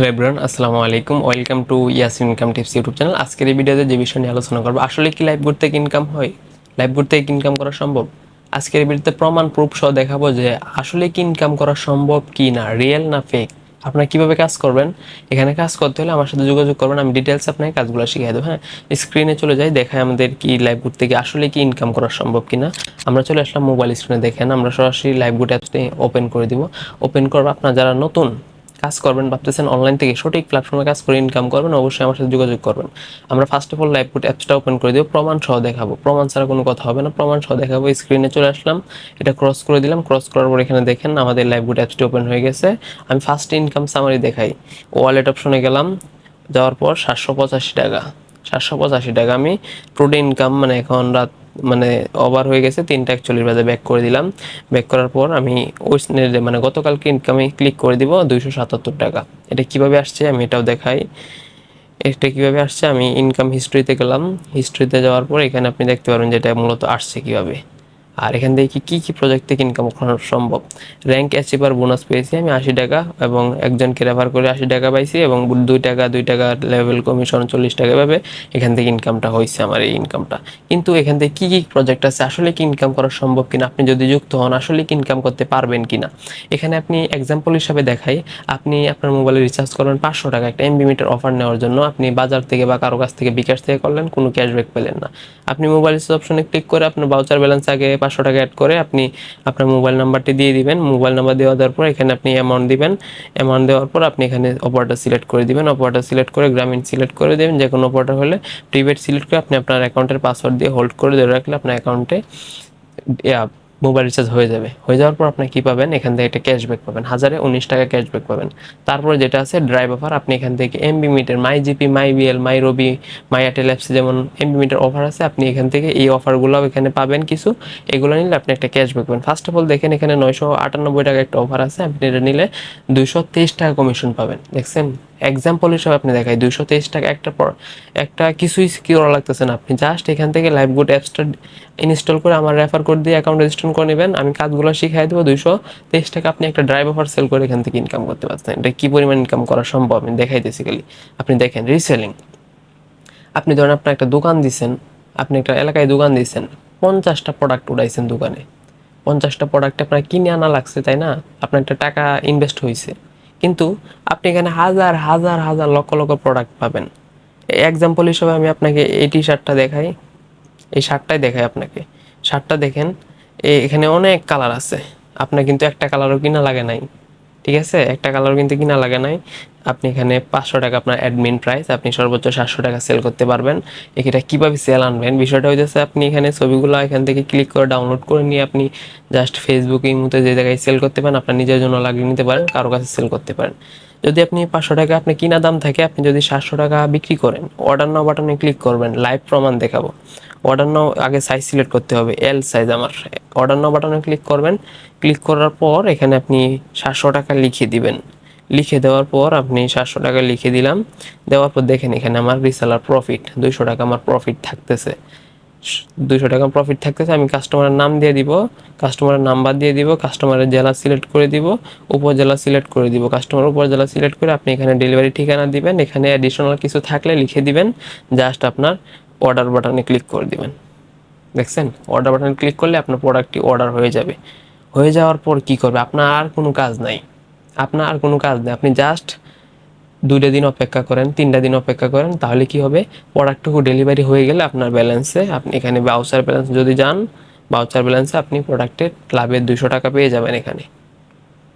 Hello everyone, আসসালামু আলাইকুম। Welcome to Yasin income tips YouTube channel. আজকের এই ভিডিওতে যে বিষয় নিয়ে আলোচনা করবো, আসলে কি লাইভ ঘুরতে ইনকাম হয়, লাইভ ঘুরতে ইনকাম করা সম্ভব। আজকের এই ভিডিওতে প্রমাণ প্রুফ সহ দেখাবো যে আসলে কি ইনকাম করা সম্ভব কি না, রিয়েল না ফেক। আপনারা কিভাবে কাজ করবেন, এখানে কাজ করতে হলে আমার সাথে যোগাযোগ করবেন, আমি ডিটেলস আপনাকে কাজগুলো শিখিয়ে দেবো। হ্যাঁ, স্ক্রিনে চলে যাই, দেখায় আমাদের কি লাইভ ঘুরতে গিয়ে আসলে কি ইনকাম করা সম্ভব কিনা। আমরা চলে আসলাম মোবাইল স্ক্রিনে, দেখেন আমরা সরাসরি লাইভ গুড অ্যাপসটি ওপেন করে দিব। ওপেন করবো, আপনারা যারা নতুন কাজ করবেন ভাবতেছেন, অনলাইন থেকে সঠিক প্ল্যাটফর্মে কাজ করে ইনকাম করবেন, অবশ্যই আমার সাথে যোগাযোগ করবেন। আমরা ফার্স্ট অফ অল লাইভপুট অ্যাপসটা ওপেন করে দিব, প্রমাণ সহ দেখাবো, প্রমাণ ছাড়া কোনো কথা হবে না, প্রমাণ সহ দেখাবো। স্ক্রিনে চলে আসলাম, এটা ক্রস করে দিলাম, ক্রস করার পর এখানে দেখেন আমাদের লাইভপুট অ্যাপসটি ওপেন হয়ে গেছে। আমি ফার্স্ট ইনকাম সামারি দেখাই, ওয়ালেট অপশনে গেলাম, যাওয়ার পর 785 টাকা, 785 টাকা আমি টুডে ইনকাম, মানে এখন রাত, মানে ওভার হয়ে গেছে 3:41 ব্যাক করে দিলাম। ব্যাক করার পর আমি ওই মানে গতকালকে ইনকামে ক্লিক করে দিব 277 টাকা। এটা কিভাবে আসছে আমি এটাও দেখাই। এটা কিভাবে আসছে, আমি ইনকাম হিস্ট্রিতে গেলাম, হিস্ট্রিতে যাওয়ার পর এখানে আপনি দেখতে পারবেন যে এটা মূলত আসছে কীভাবে। আর এখান থেকে কী প্রজেক্ট থেকে ইনকাম করা সম্ভব। র্যাঙ্ক অ্যাচিভার বোনাস পেয়েছি আমি 80 টাকা, এবং একজনকে রেফার করে 80 টাকা পাইছি, এবং 2 টাকা লেভেল কমিশন 40 টাকা, এভাবে এখান থেকে ইনকামটা হয়েছে আমার এই ইনকামটা। কিন্তু এখান থেকে কী প্রজেক্ট আছে, আসলে কি ইনকাম করা সম্ভব কিনা, আপনি যদি যুক্ত হন আসলে কি ইনকাম করতে পারবেন কিনা। এখানে আপনি এক্সাম্পল হিসাবে দেখাই, আপনি আপনার মোবাইলে রিচার্জ করবেন 500 টাকা একটা এমবি মিটার অফার নেওয়ার জন্য, আপনি বাজার থেকে বা কারো কাছ থেকে বিকাশ থেকে করলেন, কোনো ক্যাশব্যাক পেলেন না। আপনি মোবাইল রিচার্জ অপশনে ক্লিক করে আপনার ভাউচার ব্যালেন্স আগে 500 টাকা অ্যাড করে আপনি আপনার মোবাইল নাম্বারটি দিয়ে দিবেন। মোবাইল নাম্বার দেওয়ার পর এখানে আপনি অ্যামাউন্ট দিবেন। অ্যামাউন্ট দেওয়ার পর আপনি এখানে অপারেটর সিলেক্ট করে দিবেন, অপারেটর সিলেক্ট করে গ্রামীণ সিলেক্ট করে দেবেন, যে কোনো অপারেটর হলে প্রিপেড সিলেক্ট করে আপনি আপনার অ্যাকাউন্টের পাসওয়ার্ড দিয়ে হোল্ড করে ধরে রাখলে আপনার অ্যাকাউন্টে মোবাইল রিচার্জ হয়ে যাবে। হয়ে যাওয়ার পর আপনি কী পাবেন, এখান থেকে একটা ক্যাশব্যাক পাবেন, 1019 টাকা ক্যাশব্যাক পাবেন। তারপরে যেটা আছে ড্রাইভ অফার, আপনি এখান থেকে MB meter, my GP, my BL, my Robi, my Airtel অ্যাপসে যেমন এমবি মিটার অফার আছে, আপনি এখান থেকে এই অফারগুলো এখানে পাবেন কিছু। এগুলো নিলে আপনি একটা ক্যাশব্যাক পাবেন। ফার্স্ট অফ অল দেখেন এখানে 998 টাকা একটা অফার আছে, আপনি এটা নিলে 223 টাকা কমিশন পাবেন। দেখছেন, এক্সাম্পল হিসাবে আপনি দেখাই 223 টাকা একটা পর একটা কিছুই করা লাগতেছে না, আপনি জাস্ট এখান থেকে লাইভ গুড অ্যাপসটা ইনস্টল করে আমার রেফার কোড দিয়ে অ্যাকাউন্ট রেজিস্ট্রেশন করে নেবেন, আমি কাজগুলো শিখাই দেবো। 223 টাকা আপনি একটা ড্রাইভ অফার সেল করে এখান থেকে ইনকাম করতে পারছেন। এটা কী পরিমাণ ইনকাম করা সম্ভব আমি দেখাইতেছি খালি। আপনি দেখেন রিসেলিং, আপনি ধরেন আপনার একটা দোকান দিচ্ছেন, আপনি একটা এলাকায় দোকান দিচ্ছেন, 50টা প্রোডাক্ট উঠাইছেন দোকানে, 50টা প্রোডাক্ট আপনার কিনে আনা লাগছে, তাই না, আপনার একটা টাকা ইনভেস্ট হয়েছে, কিন্তু আপনি এখানে হাজার হাজার হাজার লক্ষ লক্ষ প্রোডাক্ট পাবেন। এক্সাম্পল হিসেবে আমি আপনাকে এই টি শার্টটা দেখাই, এই শার্টটাই দেখাই আপনাকে। শার্টটা দেখেন, এখানে অনেক কালার আছে, আপনার কিন্তু একটা কালারও কিনা লাগে নাই, ঠিক আছে, একটা কালারও কিন্তু কিনা লাগে নাই। আপনি এখানে 500 টাকা আপনার অ্যাডমিন প্রাইস, আপনি সর্বোচ্চ 700 টাকা সেল করতে পারবেন। এটা কীভাবে সেল আনবেন, বিষয়টা হইতেছে আপনি এখানে ছবিগুলো এখান থেকে ক্লিক করে ডাউনলোড করে নিয়ে আপনি জাস্ট ফেসবুক এই মুহূর্তে যে জায়গায় সেল করতে পারেন, আপনার নিজের জন্য লাগিয়ে নিতে পারেন, কারো কাছে সেল করতে পারেন। যদি আপনি 500 টাকা আপনি কিনা দাম থাকে, আপনি যদি 700 টাকা বিক্রি করেন, অর্ডার নাও বাটনে ক্লিক করবেন, লাইভ প্রমাণ দেখাবো। অর্ডার নাও আগে সাইজ সিলেক্ট করতে হবে, এল সাইজ আমার। অর্ডার নাও বাটনে ক্লিক করবেন, ক্লিক করার পর এখানে আপনি 700 টাকা লিখে দিবেন। লিখে দেওয়ার পর আপনি 700 টাকা লিখে দিলাম, দেওয়ার পর দেখেন এখানে আমার রিসেলার প্রফিট 200 টাকা আমার প্রফিট থাকতেছে। 200 টাকা প্রফিট থাকতেছে। আমি কাস্টমারের নাম দিয়ে দিব, কাস্টমারের নাম্বার দিয়ে দিব, কাস্টমারের জেলা সিলেক্ট করে দিব, উপজেলা সিলেক্ট করে দিব, কাস্টমার উপজেলা সিলেক্ট করে আপনি এখানে ডেলিভারি ঠিকানা দিবেন, এখানে অ্যাডিশনাল কিছু থাকলে লিখে দিবেন, জাস্ট আপনার অর্ডার বাটনে ক্লিক করে দিবেন। দেখছেন, অর্ডার বাটনে ক্লিক করলে আপনার প্রোডাক্টটি অর্ডার হয়ে যাবে। হয়ে যাওয়ার পর কি করবে, আপনার আর কোনো কাজ নাই, আপনার আর কোনো কাজ নেই, আপনি জাস্ট 2টা দিন অপেক্ষা করেন, 3টা দিন অপেক্ষা করেন, তাহলে কি হবে, প্রোডাক্টটুকু ডেলিভারি হয়ে গেলে আপনার ব্যালেন্সে, আপনি এখানে বাউচার ব্যালেন্স যদি যান, বাউচার ব্যালেন্সে আপনি প্রোডাক্টের লাভের 200 টাকা পেয়ে যাবেন এখানে।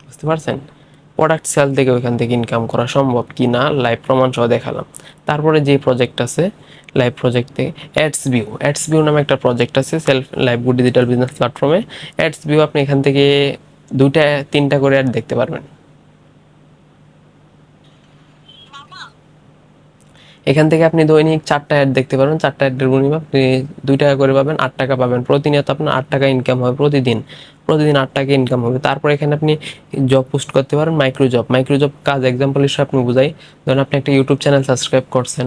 বুঝতে পারছেন, প্রোডাক্ট সেল থেকে ওইখান থেকে ইনকাম করা সম্ভব কি না লাইভ প্রমাণ সহ দেখালাম। তারপরে যে প্রজেক্ট আছে লাইভ প্রজেক্ট থেকে অ্যাডস ভিউ নামে একটা প্রজেক্ট আছে self live good digital business প্ল্যাটফর্মে। অ্যাডস ভিউ আপনি এখান থেকে 2-3টা করে অ্যাড দেখতে পারবেন। এখান থেকে আপনি দৈনিক 4টা অ্যাড দেখতে পারবেন, 4টা অ্যাডের বিনিময়ে আপনি 2 টাকা করে পাবেন, 8 টাকা পাবেন। প্রতিনিয়ত আপনার 8 টাকা ইনকাম হবে, প্রতিদিন প্রতিদিন 8 টাকা ইনকাম হবে। তারপর এখানে আপনি জব পোস্ট করতে পারেন, মাইক্রো জব কাজ এক্সাম্পল হিসেবে আপনি বুঝাই, ধরুন আপনি একটা ইউটিউব চ্যানেল সাবস্ক্রাইব করছেন,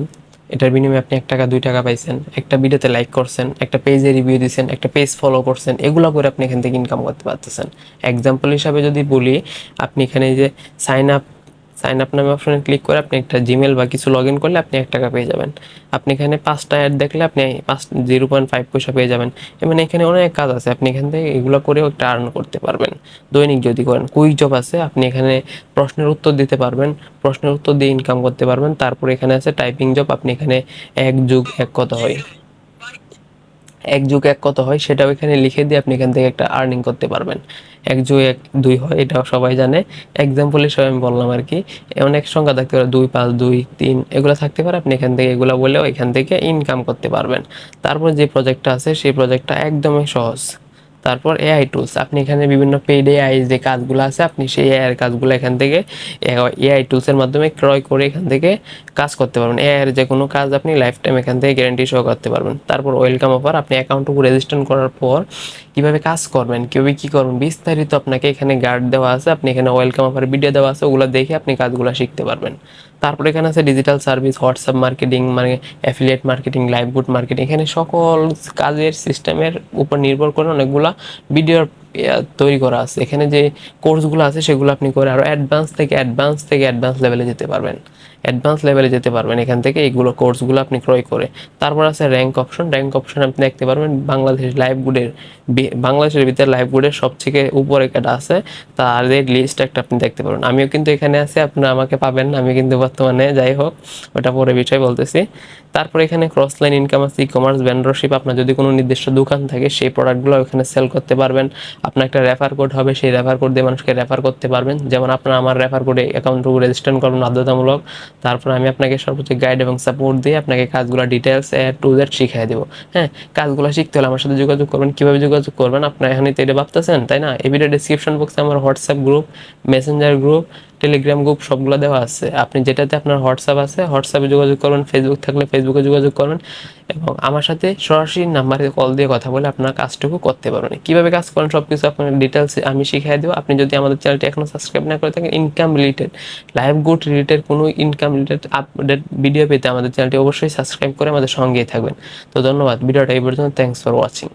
এটার বিনিময়ে আপনি 1 টাকা 2 টাকা পাইছেন, একটা ভিডিওতে লাইক করছেন, একটা পেজে রিভিউ দিচ্ছেন, একটা পেজ ফলো করছেন, এগুলো করে আপনি এখান থেকে ইনকাম করতে পারতেছেন। এক্সাম্পল হিসাবে যদি বলি, আপনি এখানে যে সাইন আপ সাইন আপ নামে অপশনে ক্লিক করে আপনি একটা জিমেল বা কিছু লগ ইন করলে আপনি 1 টাকা পেয়ে যাবেন। আপনি এখানে 5টা অ্যাড দেখলে আপনি 0.5 পয়সা পেয়ে যাবেন। মানে এখানে অনেক কাজ আছে, আপনি এখান থেকে এগুলো করেও একটা আর্ন করতে পারবেন দৈনিক যদি করেন। কুইক জব আছে, আপনি এখানে প্রশ্নের উত্তর দিতে পারবেন, প্রশ্নের উত্তর দিয়ে ইনকাম করতে পারবেন। তারপর এখানে আছে টাইপিং জব, আপনি এখানে 1+1 কত হয়, 1+1 কত হয় সেটাও এখানে লিখে দিয়ে আপনি এখান থেকে একটা আর্নিং করতে পারবেন। 1+1 2 হয়, এটাও সবাই জানে, এক্সাম্পল হিসেবে আমি বললাম আর কি। অনেক সংখ্যা থাকতে পারে, 2 5 2 3 এগুলো থাকতে পারে, আপনি এখান থেকে এগুলো বলেও এখান থেকে ইনকাম করতে পারবেন। তারপর যে প্রজেক্টটা আছে সেই প্রজেক্টটা একদমই সহজ। তারপর এআই টুলস, আপনি এখানে বিভিন্ন পেইড এআই যে কাজগুলো আছে আপনি সেই এআই এর কাজগুলো এখান থেকে এআই টুলসের মাধ্যমে ক্রয় করে এখান থেকে কাজ করতে পারবেন। এআই এর যে কোনো কাজ আপনি লাইফ টাইম এখান থেকে গ্যারান্টি সহ করতে পারবেন। তারপর ওয়েলকাম অফার, আপনি অ্যাকাউন্টটুকু রেজিস্ট্রেশন করার পর কীভাবে কাজ করবেন, কীভাবে কী করবেন বিস্তারিত আপনাকে এখানে গাইড দেওয়া আছে। আপনি এখানে ওয়েলকাম অফার ভিডিও দেওয়া আছে, ওগুলো দেখে আপনি কাজগুলো শিখতে পারবেন। তারপর এখানে আছে ডিজিটাল সার্ভিস, হোয়াটসঅ্যাপ মার্কেটিং, মানে affiliate marketing, live good marketing. এখানে সকল কাজের সিস্টেমের উপর নির্ভর করে অনেকগুলা ভিডিওর তৈরি করা আছে। এখানে যে কোর্সগুলো আছে সেগুলো আপনি করে আরও অ্যাডভান্স লেভেলে যেতে পারবেন, এখান থেকে এইগুলো কোর্সগুলো আপনি ক্রয় করে। তারপর আছে র্যাঙ্ক অপশন আপনি দেখতে পারবেন বাংলাদেশের ভিতরে লাইভ গুডের সবথেকে উপরে একটা আছে, তাদের লিস্ট একটা আপনি দেখতে পারবেন। আমিও কিন্তু এখানে আছি, আপনারা আমাকে পাবেন না, আমি কিন্তু বর্তমানে, যাই হোক ওটা পরে বিষয় বলতেছি। তারপর এখানে ক্রস লাইন ইনকাম আছে, ই কমার্স, ভেন্ডরশিপ, আপনার যদি কোনো নির্দিষ্ট দোকান থাকে সেই প্রোডাক্টগুলো ওখানে সেল করতে পারবেন। আপনার একটা রেফার কোড হবে, সেই রেফার কোড দিয়ে মানুষকে রেফার করতে পারবেন। যেমন আপনারা আমার রেফার কোডে অ্যাকাউন্টটুকু রেজিস্ট্রেশন করবেন বাধ্যতামূলক। তারপর আমি আপনাকে সর্বোচ্চ গাইড এবং সাপোর্ট দিয়ে আপনাকে কাজগুলো ডিটেলস টু জেড শিখিয়ে দেবো। হ্যাঁ, কাজগুলো শিখতে হলে আমার সাথে যোগাযোগ করবেন। কীভাবে যোগাযোগ করবেন, আপনারা এখানে তো এটা ভাবতেছেন তাই না? এই ভিডিও ডিসক্রিপশন বক্সে আমার WhatsApp group, Messenger group, Telegram group সবগুলো দেওয়া আছে। আপনি যেটাতে আপনার হোয়াটসঅ্যাপ আছে হোয়াটসঅ্যাপে যোগাযোগ করবেন, ফেসবুক থাকলে ফেসবুকে যোগাযোগ করবেন এবং আমার সাথে সরাসরি নাম্বারে কল দিয়ে কথা বলে আপনার কাজটুকু করতে পারবেন। কীভাবে কাজ করেন সব কিছু আপনার ডিটেলস আমি শিখিয়ে দেবো। আপনি যদি আমাদের চ্যানেলটি এখনও সাবস্ক্রাইব না করে থাকেন, income related, live good related কোনো ইনকাম রিলেটেড আপডেট ভিডিও পেতে আমাদের চ্যানেলটি অবশ্যই সাবস্ক্রাইব করে আমাদের সঙ্গেই থাকবেন। তো ধন্যবাদ, ভিডিওটা এই পর্যন্ত, থ্যাংকস ফর ওয়াচিং।